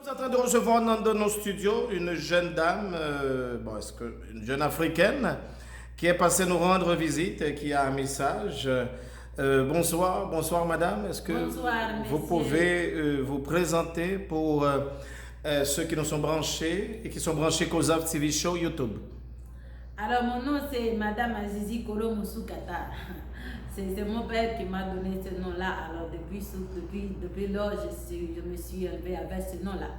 Nous sommes en train de recevoir dans nos studios une jeune dame, une jeune africaine qui est passée nous rendre visite, qui a un message. Bonsoir madame. Est-ce que vous pouvez vous présenter pour ceux qui nous sont branchés et qui sont branchés Causa TV Show YouTube? Alors mon nom c'est Madame Azizi Kolo Moussoukata. C'est mon père qui m'a donné ce nom-là. Alors depuis lors, je me suis élevée avec ce nom-là.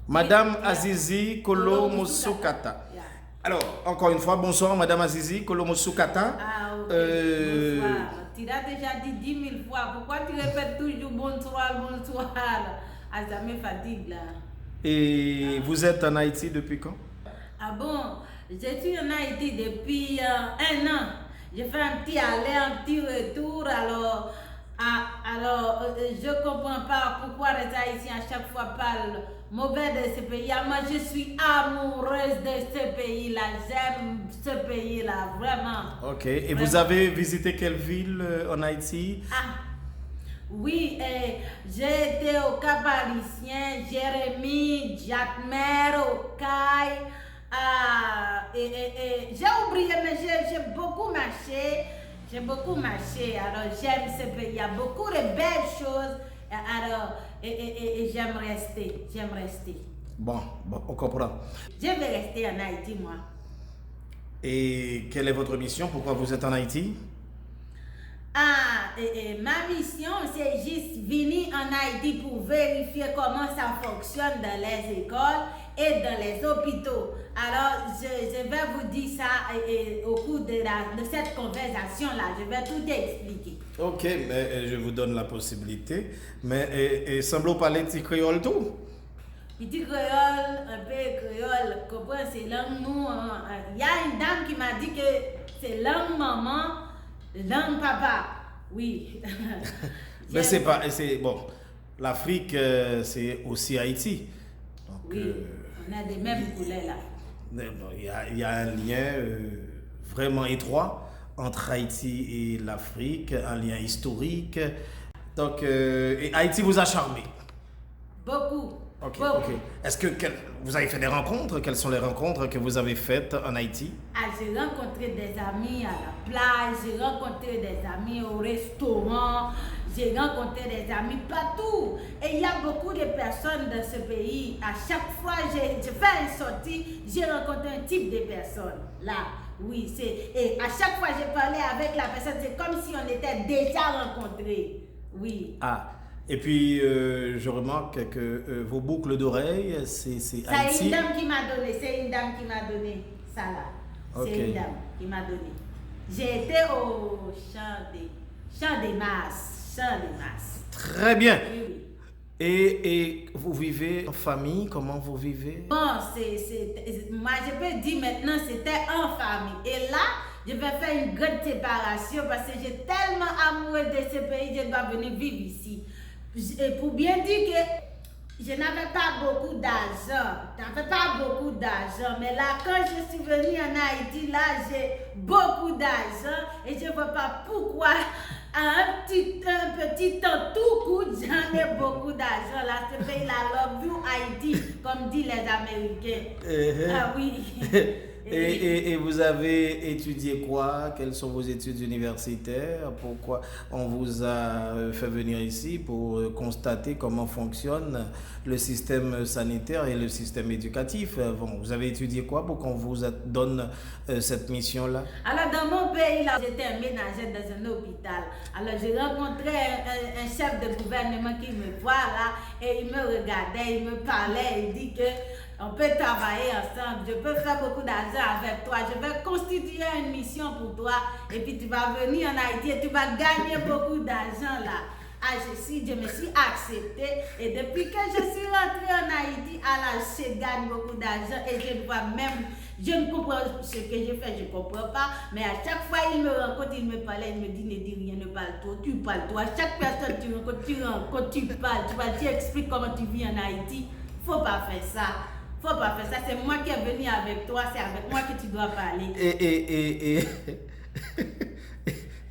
Madame Azizi Kolo Moussoukata. Yeah. Alors, encore une fois, bonsoir Madame Azizi Kolo Moussoukata. Ah, ok. Bonsoir. Tu l'as déjà dit 10 000 fois. Pourquoi tu répètes toujours bonsoir? Ah, ça me fatigue là. Et vous êtes en Haïti depuis quand? Ah bon, je suis en Haïti depuis 1 an. J'ai fait un petit aller, un petit retour. Alors, je ne comprends pas pourquoi les Haïtiens à chaque fois parlent mauvais de ce pays. Moi, je suis amoureuse de ce pays-là. J'aime ce pays-là, vraiment. Ok. Et vraiment. Vous avez visité quelle ville en Haïti? Ah, oui, j'ai été au Cap-Haïtien, Jérémie, Jacmel, Okaï. J'ai oublié, mais j'ai beaucoup marché. J'ai beaucoup marché. Alors, j'aime ce pays. Il y a beaucoup de belles choses. Alors, j'aime rester. Bon, on comprend. Je vais rester en Haïti, moi. Et quelle est votre mission? Pourquoi vous êtes en Haïti? Ma mission, c'est juste venir en Haïti pour vérifier comment ça fonctionne dans les écoles et dans les hôpitaux. Alors, je vais vous dire ça au cours de cette conversation-là. Je vais tout expliquer. Ok, mais je vous donne la possibilité. Mais semblons parler petit créole tout. Petit créole, un peu créole, comprends, c'est langue nous. Il y a une dame qui m'a dit que c'est langue maman, langue papa. Oui. Mais c'est bon. L'Afrique, c'est aussi Haïti. Donc, oui, on a des mêmes couleurs là. Il y a un lien vraiment étroit entre Haïti et l'Afrique, un lien historique. Donc, et Haïti vous a charmé? Beaucoup. Ok, beaucoup. ok. Est-ce que vous avez fait des rencontres? Quelles sont les rencontres que vous avez faites en Haïti? J'ai rencontré des amis à la plage, j'ai rencontré des amis au restaurant, j'ai rencontré des amis partout. Et il y a beaucoup de personnes dans ce pays. À chaque fois que je fais une sortie, j'ai rencontré un type de personne. Là, oui, et à chaque fois que j'ai parlé avec la personne, c'est comme si on était déjà rencontrés. Oui. Ah, et puis je remarque que vos boucles d'oreilles, c'est Haïti. C'est une dame qui m'a donné, ça là. Okay. C'est une dame qui m'a donné. J'ai été au champ des masses. Très bien. Oui, oui. Et vous vivez en famille? Comment vous vivez? Bon, moi je peux dire maintenant c'était en famille. Et là, je vais faire une grande séparation parce que j'ai tellement amoureux de ce pays, je dois venir vivre ici. Et pour bien dire que je n'avais pas beaucoup d'argent. Mais là, quand je suis venue en Haïti, là, j'ai beaucoup d'argent et je ne vois pas pourquoi un petit temps tout court, j'en ai beaucoup d'argent. Là, ce pays-là, love you Haïti, comme disent les Américains. Ah oui. Et vous avez étudié quoi? Quelles sont vos études universitaires? Pourquoi on vous a fait venir ici pour constater comment fonctionne le système sanitaire et le système éducatif? Bon, vous avez étudié quoi pour qu'on vous donne cette mission-là? Alors, dans mon pays, là, j'étais un ménagère dans un hôpital. Alors, j'ai rencontré un chef de gouvernement qui me voit là et il me regardait, il me parlait, il dit que on peut travailler ensemble, je peux faire beaucoup d'argent avec toi, je vais constituer une mission pour toi et puis tu vas venir en Haïti et tu vas gagner beaucoup d'argent là. Je me suis acceptée et depuis que je suis rentrée en Haïti, alors je gagne beaucoup d'argent et je ne comprends ce que je fais, je ne comprends pas, mais à chaque fois il me rencontre, il me parle, il me dit ne dis rien, ne parle toi, tu parles toi. Chaque personne tu rencontres, tu parles, tu expliques comment tu vis en Haïti. Faut pas faire ça. C'est moi qui est venu avec toi, c'est avec moi que tu dois parler.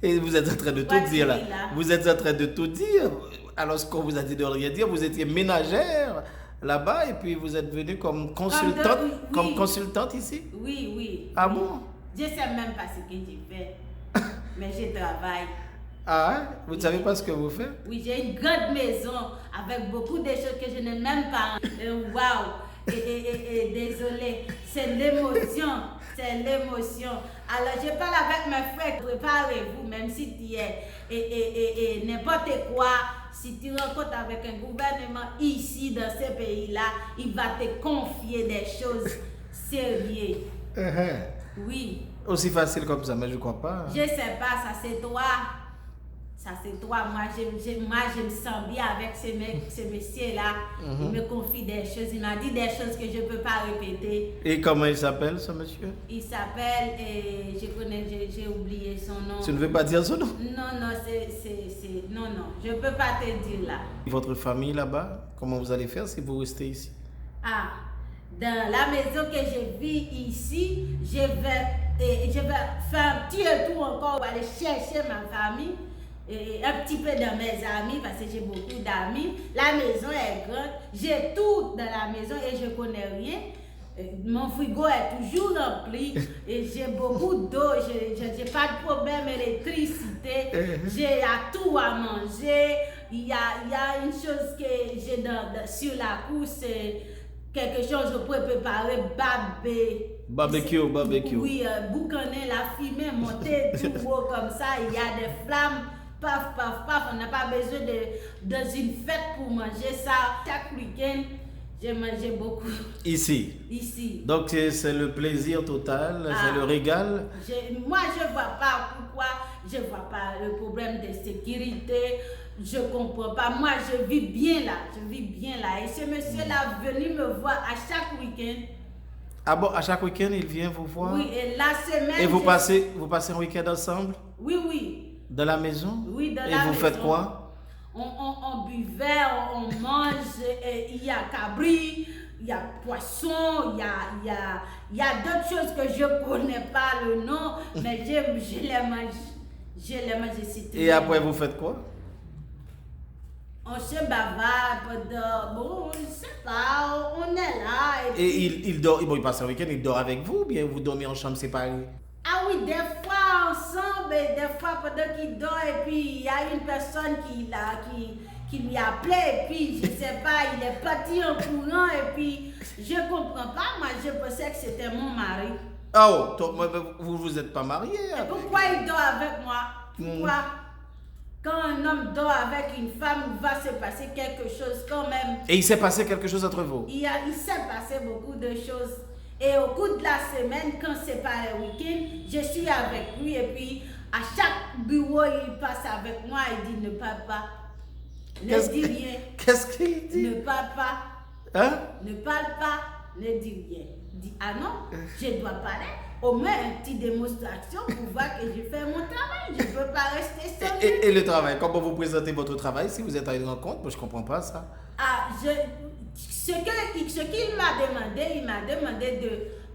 Et vous êtes en train de tout dire là. Vous êtes en train de tout dire. Alors ce qu'on vous a dit de rien dire, vous étiez ménagère là-bas et puis vous êtes venue comme consultante, comme consultante ici? Oui, oui. Ah oui. bon? Je ne sais même pas ce que j'ai fait, mais je travaille. Ah, vous ne savez pas ce que vous faites? Oui, j'ai une grande maison avec beaucoup de choses que je n'ai même pas. Waouh! Et désolé, c'est l'émotion. C'est l'émotion. Alors, je parle avec mes frères, préparez-vous, même si tu es et n'importe quoi, si tu rencontres avec un gouvernement ici, dans ce pays-là, il va te confier des choses sérieuses. Oui. Aussi facile comme ça, mais je ne crois pas. Je ne sais pas, ça c'est toi. Ça c'est toi. Moi, je me sens bien avec ce monsieur-là. Il me confie des choses. Il m'a dit des choses que je ne peux pas répéter. Et comment il s'appelle, ce monsieur? Il s'appelle, j'ai oublié son nom. Tu ne veux pas dire son nom? Non, non, je ne peux pas te dire là. Votre famille là-bas, comment vous allez faire si vous restez ici? Ah, dans la maison que je vis ici, je vais faire un petit retour encore pour aller chercher ma famille. Et un petit peu dans mes amis parce que j'ai beaucoup d'amis. La maison est grande, j'ai tout dans la maison et je connais rien. Mon frigo est toujours rempli et j'ai beaucoup d'eau, j'ai pas de problème d'électricité, j'ai tout à manger. Il y a une chose que j'ai sur la cour, c'est quelque chose que je peux préparer, barbecue. Oui, boucaner la fumée, monter tout haut comme ça, il y a des flammes. Paf, paf, paf, on n'a pas besoin dans une fête pour manger ça. Chaque week-end, j'ai mangé beaucoup. Ici? Ici. Donc c'est le plaisir total, c'est le régal? Moi, je ne vois pas pourquoi, je ne vois pas le problème de sécurité, je ne comprends pas. Moi, je vis bien là, Et ce monsieur-là venu me voir à chaque week-end. Ah bon, à chaque week-end, il vient vous voir? Oui, et la semaine... Et vous passez un week-end ensemble? Oui, oui. Dans la maison? Oui, dans la maison. Et vous faites quoi? On buvait, on mange, il y a cabri, il y a poisson, il y a d'autres choses que je ne connais pas le nom, mais je les mange. Je les mange ici. Et après, vous faites quoi? On se bavarde, bon, je ne sais pas, on est là. Et il dort, bon, il passe un week-end, il dort avec vous ou bien vous dormez en chambre séparée? Ah oui, des fois ensemble, et des fois pendant qu'il dort, et puis il y a une personne qui lui a appelé, et puis je ne sais pas, il est parti en courant, et puis je ne comprends pas, moi je pensais que c'était mon mari. Oh, vous n'êtes pas marié? Et pourquoi il dort avec moi? Pourquoi? Quand un homme dort avec une femme, il va se passer quelque chose quand même. Et il s'est passé quelque chose entre vous? Il s'est passé beaucoup de choses. Et au cours de la semaine, quand c'est pas le week-end, je suis avec lui et puis à chaque bureau, il passe avec moi et dit ne parle pas. Ne dis rien. Qu'est-ce qu'il dit? Ne parle pas. Hein? Ne parle pas, ne dis rien. Dis ah non, je dois parler. Au moins une petite démonstration pour voir que je fais mon travail. Je ne peux pas rester seul. Et le travail, comment vous présentez votre travail si vous êtes à une rencontre? Moi, je ne comprends pas ça. Ah, ce qu'il m'a demandé de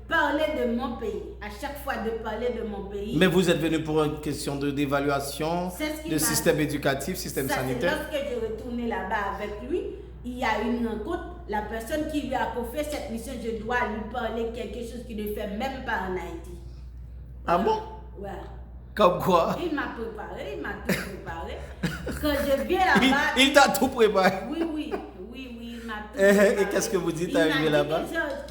parler de mon pays, à chaque fois de parler de mon pays. Mais vous êtes venu pour une question d'évaluation, de système éducatif, système sanitaire. Lorsque j'ai retourné là-bas avec lui, il y a une rencontre, la personne qui lui a confié cette mission, je dois lui parler quelque chose qu'il ne fait même pas en Haïti. Ah bon? Ouais. Comme quoi? Il m'a préparé, il m'a tout préparé. Quand je viens là-bas... Il t'a tout préparé? Oui, il m'a tout préparé. Et qu'est-ce que vous dites à arriver là-bas?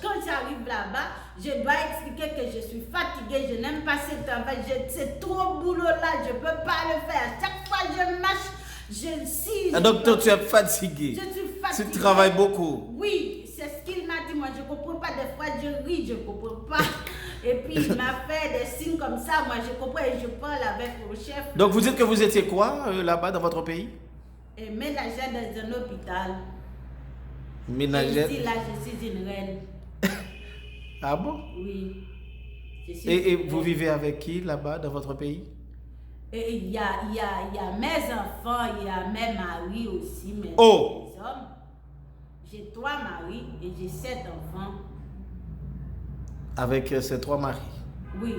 Quand j'arrive là-bas, je dois expliquer que je suis fatiguée, je n'aime pas ce travail, c'est trop boulot là, je ne peux pas le faire. Chaque fois je marche, donc toi tu es fatigué? Je suis fatiguée. Tu travailles beaucoup? Oui, c'est ce qu'il m'a dit, moi je ne comprends pas, des fois je ris, je ne comprends pas. Et puis il m'a fait des signes comme ça, moi je comprends et je parle avec mon chef. Donc vous dites que vous étiez quoi là-bas dans votre pays? Et ménagère dans un hôpital. Ménagère? Et ici là je suis une reine. Ah bon? Oui. Et vous vivez avec qui là-bas dans votre pays? Et il y a mes enfants, il y a mes maris aussi, mes hommes. J'ai 3 maris et j'ai 7 enfants. Avec ces 3 maris? Oui.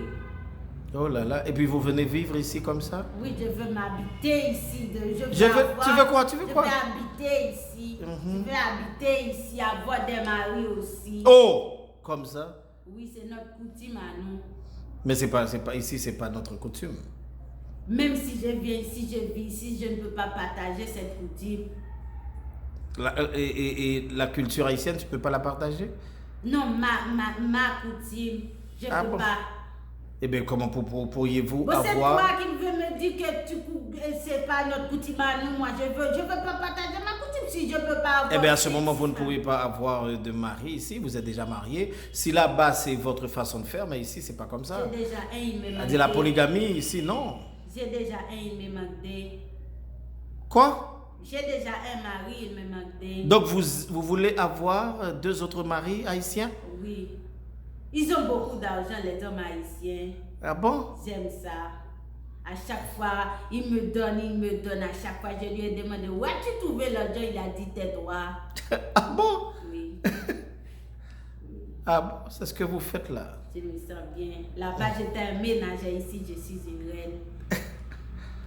Oh là là. Et puis vous venez vivre ici comme ça? Oui, je veux m'habiter ici. Tu veux quoi? Tu veux quoi? Je veux habiter ici. Je veux habiter ici, avoir des maris aussi. Oh! Comme ça? Oui, c'est notre coutume à nous. Mais c'est pas ici, c'est pas notre coutume. Même si je viens ici, je vis ici, je ne peux pas partager cette coutume. Et la culture haïtienne, tu peux pas la partager? Non, ma coutume, je ne peux pas. Eh bien, comment pourriez-vous bon, c'est avoir... toi qui veux me dire que c'est pas notre coutume à nous. Moi, je veux pas partager ma coutume si je ne peux pas avoir... Eh bien, à ce moment, vous ne pourriez pas avoir de mari ici. Vous êtes déjà marié. Si là-bas, c'est votre façon de faire, mais ici, c'est pas comme ça. J'ai déjà un, il me manque. La polygamie, ici, non. J'ai déjà un, il me manque. Quoi? J'ai déjà un mari, il me manque. Donc, vous voulez avoir 2 autres maris haïtiens? Oui. Ils ont beaucoup d'argent, les hommes haïtiens. Ah bon? J'aime ça. À chaque fois, ils me donnent. À chaque fois, je lui ai demandé où as-tu trouvé l'argent? Il a dit tais-toi. Ah bon? Oui. Ah bon, c'est ce que vous faites là. Je me sens bien. Là-bas, j'étais un ménager, ici, je suis une reine.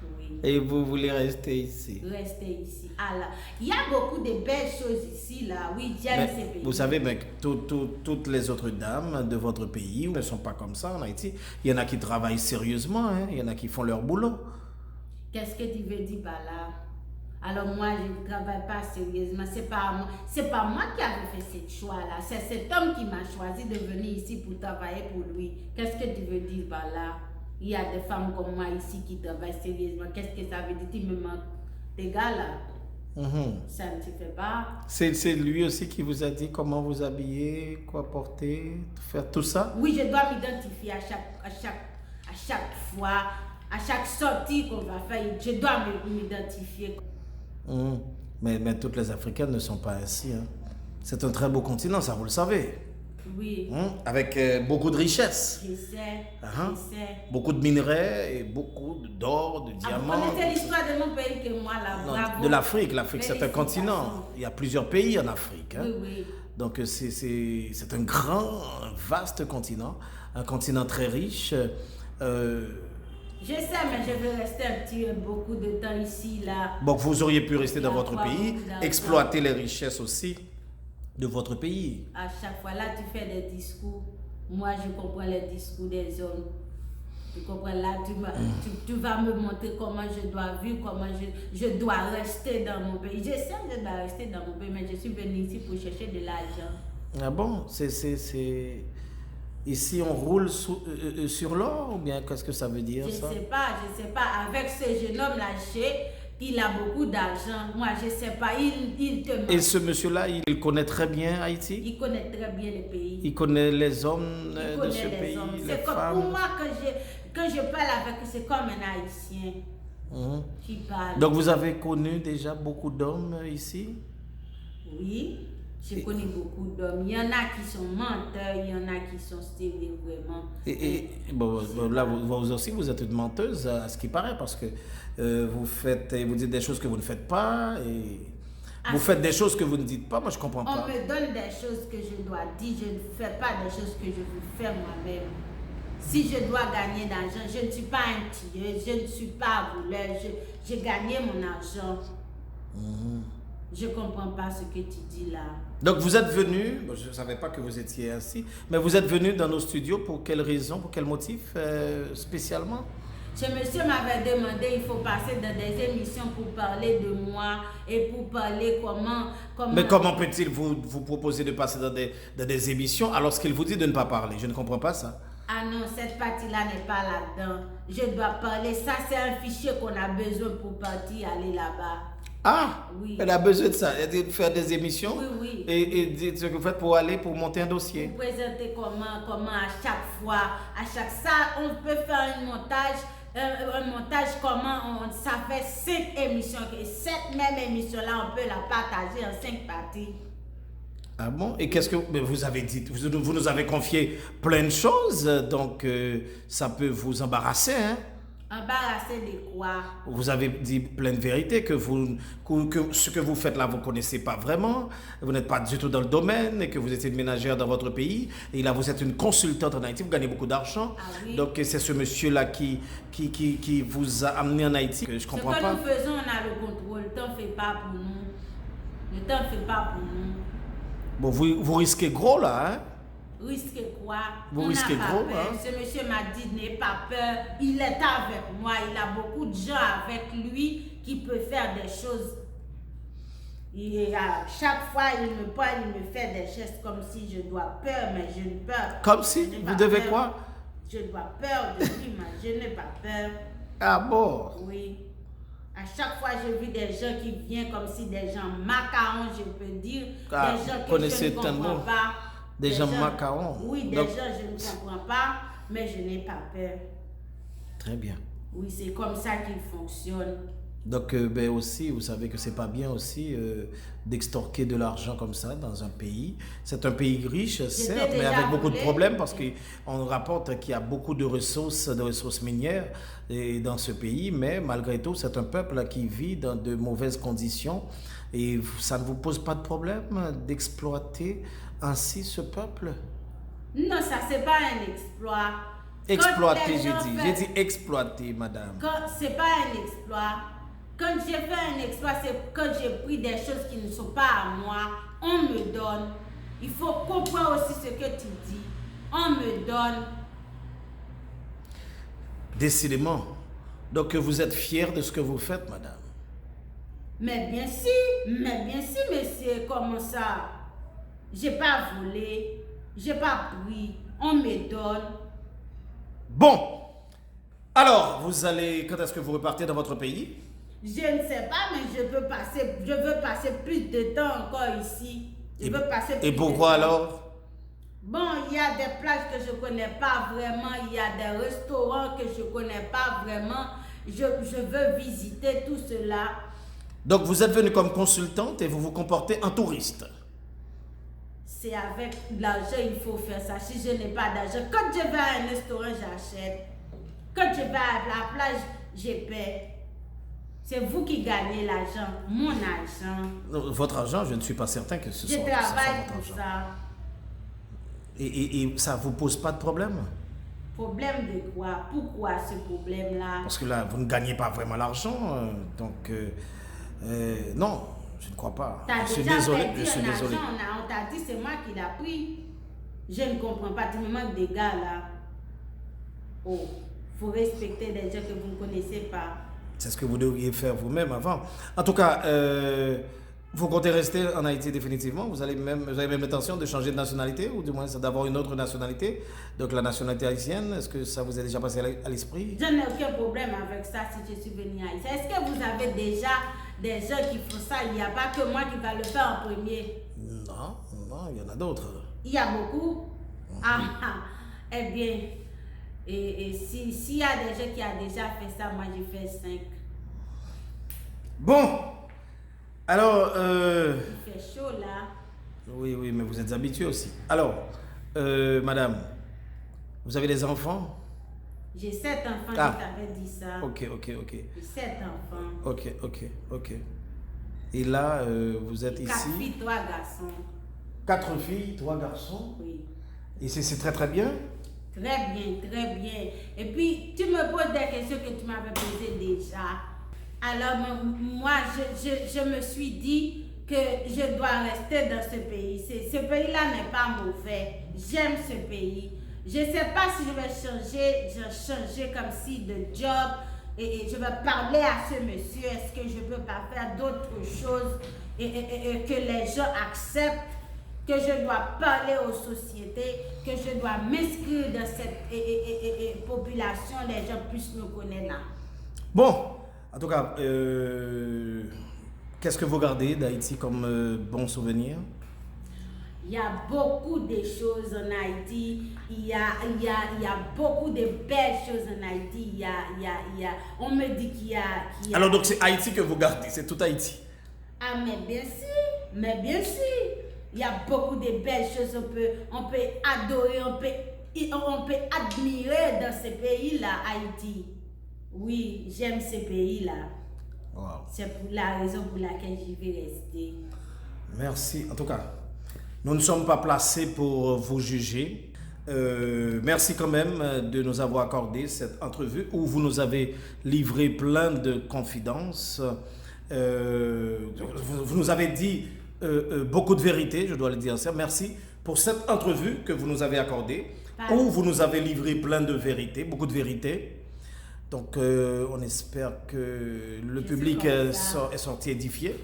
Oui. Et vous voulez rester ici? Rester ici. Alors, il y a beaucoup de belles choses ici, là. Oui, j'aime ces pays. Vous savez, mec, toutes les autres dames de votre pays ne sont pas comme ça en Haïti. Il y en a qui travaillent sérieusement, hein? Il y en a qui font leur boulot. Qu'est-ce que tu veux dire par là? Alors moi, je ne travaille pas sérieusement. C'est pas moi qui avais fait ce choix-là. C'est cet homme qui m'a choisi de venir ici pour travailler pour lui. Qu'est-ce que tu veux dire par là? Il y a des femmes comme moi ici qui travaillent sérieusement. Qu'est-ce que ça veut dire? Tu me manques des gars là. Ça ne te fait pas. C'est lui aussi qui vous a dit comment vous habiller, quoi porter, faire tout ça? Oui, je dois m'identifier à chaque fois, à chaque sortie qu'on va faire. Je dois m'identifier. Mais toutes les Africaines ne sont pas ainsi. Hein. C'est un très beau continent, ça vous le savez. Oui. Avec beaucoup de richesses. Je sais, je sais. Beaucoup de minerais et beaucoup d'or, de diamants. Vous connaissez l'histoire de mon pays que moi là. Non, de l'Afrique. L'Afrique, c'est un continent. Il y a plusieurs pays en Afrique. Hein. Oui, oui. Donc c'est un grand, vaste continent. Un continent très riche. Je sais, mais je veux rester beaucoup de temps ici, là. Donc vous auriez pu rester dans votre pays, exploiter les richesses aussi de votre pays. À chaque fois, là, tu fais des discours. Moi, je comprends les discours des hommes. Tu comprends? Là, tu vas me montrer comment je dois vivre, comment je dois rester dans mon pays. Je sais que je dois rester dans mon pays, mais je suis venue ici pour chercher de l'argent. Ah bon? Ici, on roule sur l'or ou bien qu'est-ce que ça veut dire ça? Je sais pas. Avec ce jeune homme-là, il a beaucoup d'argent. Moi, je sais pas. Il te manque. Et ce monsieur-là, il connaît très bien Haïti? Il connaît très bien le pays. Il connaît les hommes de ce pays, les femmes? Pour moi, quand je parle avec eux, c'est comme un Haïtien qui parle. Donc, vous avez connu déjà beaucoup d'hommes ici? Oui. J'ai connu beaucoup d'hommes. Il y en a qui sont menteurs, il y en a qui sont stériles vraiment. Là, vous aussi, vous êtes une menteuse à ce qui paraît, parce que vous dites des choses que vous ne faites pas, et vous faites des choses que vous ne dites pas. Moi, je ne comprends pas. On me donne des choses que je dois dire, je ne fais pas des choses que je veux faire moi-même. Si je dois gagner d'argent, je ne suis pas un tueur, je ne suis pas voleur, j'ai gagné mon argent. Je ne comprends pas ce que tu dis là. Donc vous êtes venu, je ne savais pas que vous étiez ainsi, mais vous êtes venu dans nos studios pour quelle raison, pour quel motif spécialement? Ce monsieur m'avait demandé, il faut passer dans des émissions pour parler de moi et pour parler comment... Mais comment peut-il vous proposer de passer dans des émissions alors qu'il vous dit de ne pas parler? Je ne comprends pas ça. Ah non, cette partie-là n'est pas là-dedans. Je dois parler, ça c'est un fichier qu'on a besoin pour partir, aller là-bas. Ah, oui. Elle a besoin de ça, de faire des émissions. Oui. Et ce que vous faites pour monter un dossier. Pour présenter comment à chaque fois, ça, on peut faire un montage comment ça fait 5 émissions. Et cette même émission-là, on peut la partager en 5 parties. Ah bon? Et qu'est-ce que vous avez dit? Vous nous avez confié plein de choses, donc ça peut vous embarrasser, hein? Embarrassé de quoi? Vous avez dit plein de vérités que ce que vous faites là, vous ne connaissez pas vraiment, vous n'êtes pas du tout dans le domaine, et que vous êtes une ménagère dans votre pays, et là vous êtes une consultante en Haïti, vous gagnez beaucoup d'argent. Ah oui. Donc c'est ce monsieur-là qui vous a amené en Haïti, que je ne comprends pas. Ce que nous faisons, on a le contrôle. Ne t'en fais pas pour nous. Ne t'en fais pas pour nous. Bon, vous risquez gros là, hein? Risquez quoi? Vous On risquez n'a pas gros, peur. hein? Ce monsieur m'a dit, n'aie pas peur. Il est avec moi. Il a beaucoup de gens avec lui qui peuvent faire des choses. Chaque fois, il me parle, il me fait des gestes comme si je dois peur, mais je ne peur. Comme si? Vous devez quoi? Je dois peur de lui, mais je n'ai pas peur. Ah bon? Oui. À chaque fois, je vis des gens qui viennent comme si des gens macarons, je peux dire. Ah, des gens vous que je connaissez ne tellement. comprends pas. Des gens macarons. Oui, des Donc, gens je ne comprends pas, mais je n'ai pas peur. très bien. Oui, c'est comme ça qu'il fonctionne. Donc, ben aussi, vous savez que c'est pas bien aussi d'extorquer de l'argent comme ça dans un pays. C'est un pays riche, certes, mais déjà avec beaucoup de volé. problèmes parce qu'on rapporte qu'il y a beaucoup de ressources minières dans ce pays, mais malgré tout, c'est un peuple qui vit dans de mauvaises conditions. Et ça ne vous pose pas de problème d'exploiter ainsi ce peuple? Non, ça, c'est pas un exploit. Exploiter, Quand les j'ai gens dit. fait- J'ai dit exploiter, madame. C'est pas un exploit. Quand j'ai fait un exploit, c'est quand j'ai pris des choses qui ne sont pas à moi. On me donne. Il faut comprendre aussi ce que tu dis. On me donne. Décidément. Donc, vous êtes fière de ce que vous faites, madame? Mais bien si, monsieur, comment ça? J'ai pas volé, j'ai pas pris, on me donne. Bon. Alors, quand est-ce que vous repartez dans votre pays? Je ne sais pas, mais je veux passer plus de temps encore ici. Je veux passer plus Et de pourquoi temps. alors? Bon, il y a des places que je connais pas vraiment, il y a des restaurants que je connais pas vraiment. Je veux visiter tout cela. Donc, vous êtes venu comme consultante et vous vous comportez en touriste. C'est avec l'argent il faut faire ça. Si je n'ai pas d'argent, quand je vais à un restaurant, j'achète. Quand je vais à la plage, je paie. C'est vous qui gagnez l'argent, mon argent. Votre argent, je ne suis pas certain que ce Je soit travaille votre pour argent. ça. Et ça ne vous pose pas de problème? Problème de quoi? Pourquoi ce problème-là? Parce que là, vous ne gagnez pas vraiment l'argent. Non, je ne crois pas. T'as Je suis déjà désolé. perdu Je suis un désolé. argent, on t'a dit c'est moi qui l'a pris. Je ne comprends pas, tu me manques des gars là. Oh, faut respecter des gens que vous ne connaissez pas. C'est ce que vous devriez faire vous-même avant. En tout cas, vous comptez rester en Haïti définitivement? Vous avez même l'intention de changer de nationalité ou du moins d'avoir une autre nationalité? Donc la nationalité haïtienne, est-ce que ça vous est déjà passé à l'esprit? Je n'ai aucun problème avec ça si je suis venue ici. Est-ce que vous avez déjà des gens qui font ça? Il n'y a pas que moi qui va le faire en premier. Non, il y en a d'autres. Il y a beaucoup. Eh bien, et s'il y a des gens qui ont déjà fait ça, moi j'ai fait 5. Bon, alors... Il fait chaud là. Oui, mais vous êtes habitué aussi. Alors, madame, vous avez des enfants? J'ai 7 enfants, Ah. je t'avais dit ça. Ok. J'ai 7 enfants. Ok. Et là, vous êtes 4 ici? filles, 3 garçons. 4 filles, 3 garçons. Oui. Et c'est très bien. Très bien. Et puis, tu me poses des questions que tu m'avais posées déjà. Alors, moi, je me suis dit que je dois rester dans ce pays. Ce pays-là n'est pas mauvais. J'aime ce pays. Je ne sais pas si je vais changer comme si de job et je vais parler à ce monsieur. Est-ce que je ne peux pas faire d'autres choses et que les gens acceptent que je dois parler aux sociétés, que je dois m'inscrire dans cette population, les gens puissent me connaître là. Bon, en tout cas, qu'est-ce que vous gardez d'Haïti comme bon souvenir? Il y a beaucoup de choses en Haïti. Il y a beaucoup de belles choses en Haïti. On me dit qu'il y a... Alors donc c'est Haïti que vous gardez, c'est tout Haïti? Ah mais bien sûr. Il y a beaucoup de belles choses. On peut adorer, on peut admirer dans ce pays-là, Haïti. Oui, j'aime ce pays-là. Wow. C'est pour la raison pour laquelle j'y vais rester. Merci. En tout cas, nous ne sommes pas placés pour vous juger. Merci quand même de nous avoir accordé cette entrevue où vous nous avez livré plein de confidences. Vous nous avez dit beaucoup de vérité, je dois le dire ça. Merci pour cette entrevue que vous nous avez accordée, où vous nous avez livré plein de vérités, beaucoup de vérités. Donc, on espère que le public est sorti édifié.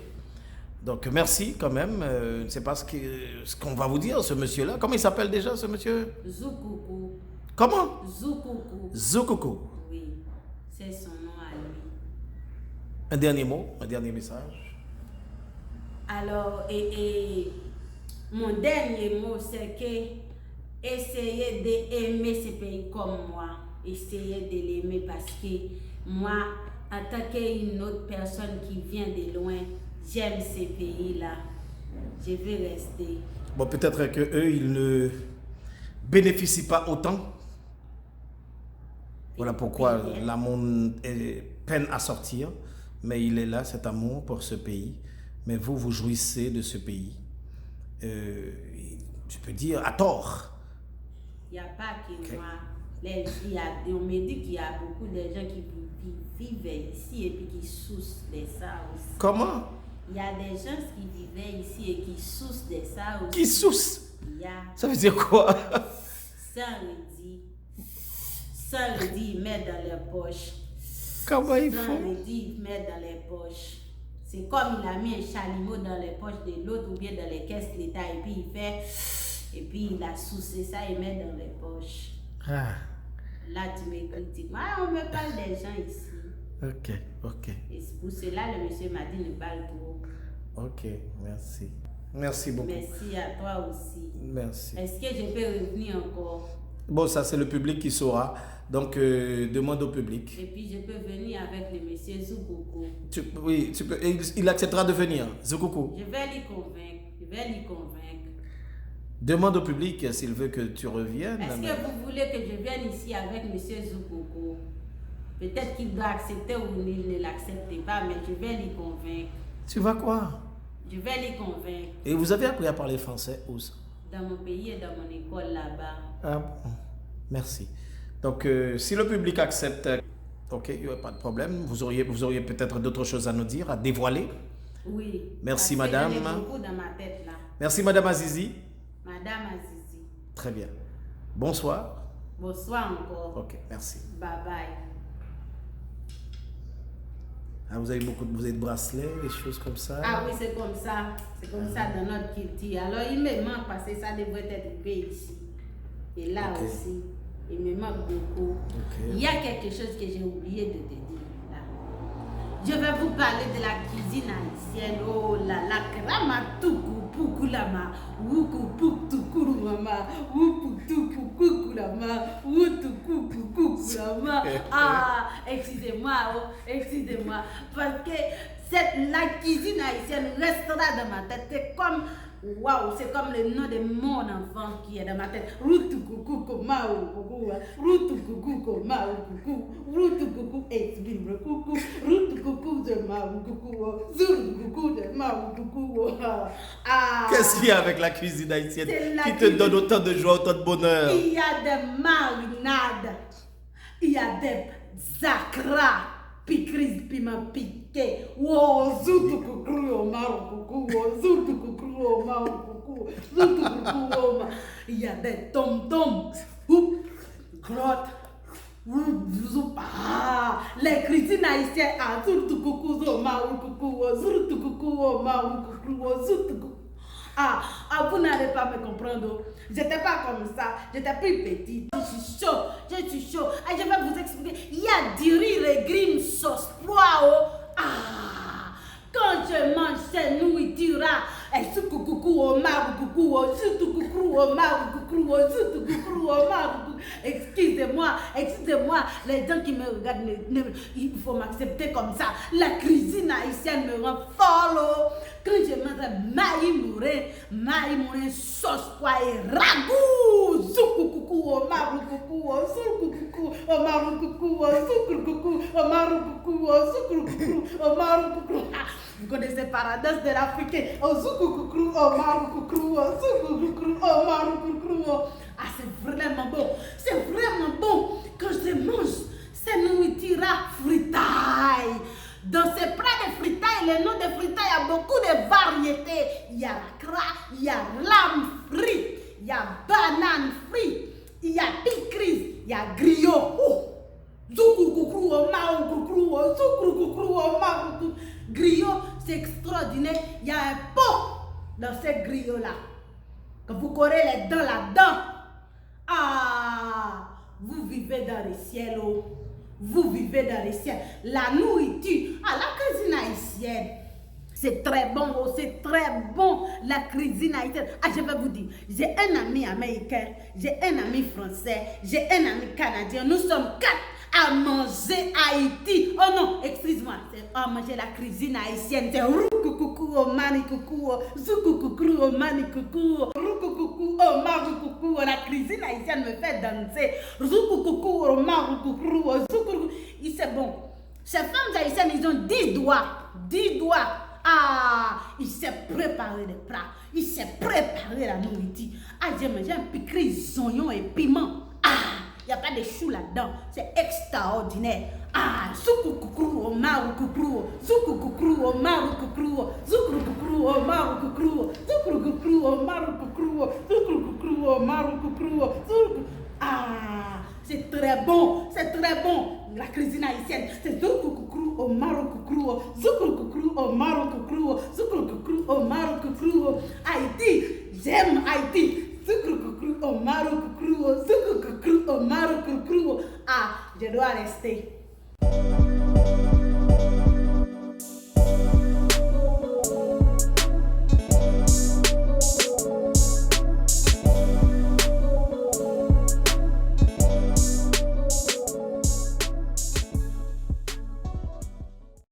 Donc, merci quand même. Je ne sais pas ce qu'on va vous dire, ce monsieur-là. Comment il s'appelle déjà, ce monsieur? Zoukoukou. Comment? Zoukoukou. Zoukoukou. Oui, c'est son nom à lui. Un dernier mot, un dernier message. Alors, mon dernier mot, c'est que essayez d'aimer ce pays comme moi. Essayez de l'aimer parce que moi, en tant qu'une autre personne qui vient de loin, j'aime ce pays-là. Je vais rester. Bon, peut-être qu'eux, ils ne bénéficient pas autant. Voilà pourquoi l'amour peine à sortir. Mais il est là, cet amour pour ce pays. Mais vous, vous jouissez de ce pays. Je peux dire à tort. Il n'y a pas que moi. On me dit qu'il y a beaucoup de gens qui vivent ici et puis qui souffrent de ça aussi. Comment? Il y a des gens qui vivaient ici et qui souffrent de ça aussi. Qui souffrent? Ça veut dire quoi? Sans le dire, ils mettent dans leurs poches. Comment ils font? Sans le dire, ils mettent dans les poches. C'est comme il a mis un chalumeau dans les poches de l'autre ou bien dans les caisses de l'État et puis il fait... Et puis il a soucié ça et met dans les poches. Ah. Là, tu me critiques. Moi, on me parle des gens ici. Ok. Et c'est pour cela le monsieur m'a dit ne parle trop. Ok, merci. Merci beaucoup. Merci à toi aussi. Merci. Est-ce que je peux revenir encore? Bon, ça c'est le public qui saura. Donc, demande au public. Et puis je peux venir avec le monsieur Zoukoukou. Oui, tu peux. Il acceptera de venir, Zoukoukou. Je vais lui convaincre. Demande au public s'il veut que tu reviennes. Est-ce que vous voulez que je vienne ici avec M. Zoukoukou? Peut-être qu'il doit accepter ou il ne l'accepte pas, mais je vais lui convaincre. Tu vas quoi? Je vais lui convaincre. Et vous avez appris à parler français où ça? Dans mon pays et dans mon école là-bas. Ah bon, merci. Donc, si le public accepte, ok, il n'y a pas de problème. Vous auriez peut-être d'autres choses à nous dire, à dévoiler. Oui. Merci, madame. J'en ai beaucoup dans ma tête là. Merci, madame Azizi. Madame Azizi. Très bien. Bonsoir. Bonsoir encore. Ok, merci. Bye bye. Ah, vous avez de bracelets, des choses comme ça? Ah oui, c'est comme ça. C'est comme ça dans notre culture. Alors, il me manque parce que ça devrait être fait ici. Et là aussi, il me manque beaucoup. Il y a quelque chose que j'ai oublié de te dire. Je vais vous parler de la cuisine haïtienne. Oh là là, krama-toukou, poukoulama, woukou-pouk-toukourou-mama, woukou-toukou-poukoulama, woukou-toukou-poukoulama. Ah, excusez-moi, parce que la cuisine haïtienne restera dans ma tête. C'est comme... Waouh, c'est comme le nom de mon enfant qui est dans ma tête. Routou-coucou, komao, coucou, routou-coucou, komao, coucou, routou-coucou, esbibre, coucou, routou-coucou de maou, coucou, zourou-coucou de maou, coucou. Ah. Qu'est-ce qu'il y a avec la cuisine haïtienne qui te donne autant de joie, autant de bonheur? Il y a des marinades, il y a des zakras. Picris, piment piqué, wow, zoutou coucou, au marou coucou, zoutou coucou, au marou coucou, zoutou coucou, au marou. Il y a des tom-toms, grotte, les cuisines haïtiennes, zoutou coucou, au marou coucou, zoutou coucou, au marou coucou, zoutou coucou. Ah, vous n'allez pas me comprendre. J'étais pas comme ça. J'étais plus petite. Je suis chaud. Et je vais vous expliquer. Il y a du riz, légumes, sauce, poireau. Ah, quand je mange ces nourritures, excusez-moi, les gens qui me regardent, il faut m'accepter comme ça. La cuisine haïtienne me rend folle. Quand je mange maï mourin, sauce poire, ragoût, zoukoukou, coucou, sucre coucou, Omar coucou, sucre coucou, Omar coucou, sucre coucou, Omar coucou. Vous connaissez Paradoxe de l'Africain. Sucre coucou, Omar coucou, sucre coucou, Omar coucou. Ah, c'est vraiment bon. C'est vraiment bon. Quand je mange, c'est nourriture fritaille. Dans ces plats de fritaille, les noms de fritaille, il y a beaucoup de variétés. Il y a la il y a lame frite, il y a banane frite, il y a picris, il y a griot. Griot, c'est extraordinaire. Il y a un pot dans ces griots-là. Quand vous correz les dents là-dedans, ah, vous vivez dans le ciel. Oh. Vous vivez dans le ciel. La nourriture, la cuisine haïtienne, c'est très bon, oh, c'est très bon, la cuisine haïtienne. Ah, je vais vous dire, j'ai un ami américain, j'ai un ami français, j'ai un ami canadien. Nous sommes 4 à manger Haïti. Oh non, excuse-moi, c'est à manger la cuisine haïtienne. C'est roucoucou, oh mani coucou, zoukoucou, oh mani coucou, roucoucou, oh mari coucou. La cuisine haïtienne me fait danser. Zoukoucou, oh mari coucou, zoukoucou. C'est bon. Ces femmes haïtiennes, ils ont 10 doigts. 10 doigts. Ah, il s'est préparé des plats. Il s'est préparé la nourriture. Ah, j'ai mangé un piquerie, oignons et piment. Ah, il n'y a pas de chou là-dedans. C'est extraordinaire. Ah, zoukoucou, oh mari coucou, zoukoucou, oh mari coucou, zoukoucou, oh mari coucou, zoukoucou, oh mari coucou, zoukoucou, oh mari coucou, ah, c'est très bon, c'est très bon. La cuisine haïtienne, c'est zoukoucou, oh mari coucou, zoukoucou, oh mari coucou, zoukoucou, oh mari coucou. Haïti, j'aime Haïti. Zoukoucou, oh mari coucou, zoukoucou, oh mari coucou. Ah, je dois rester.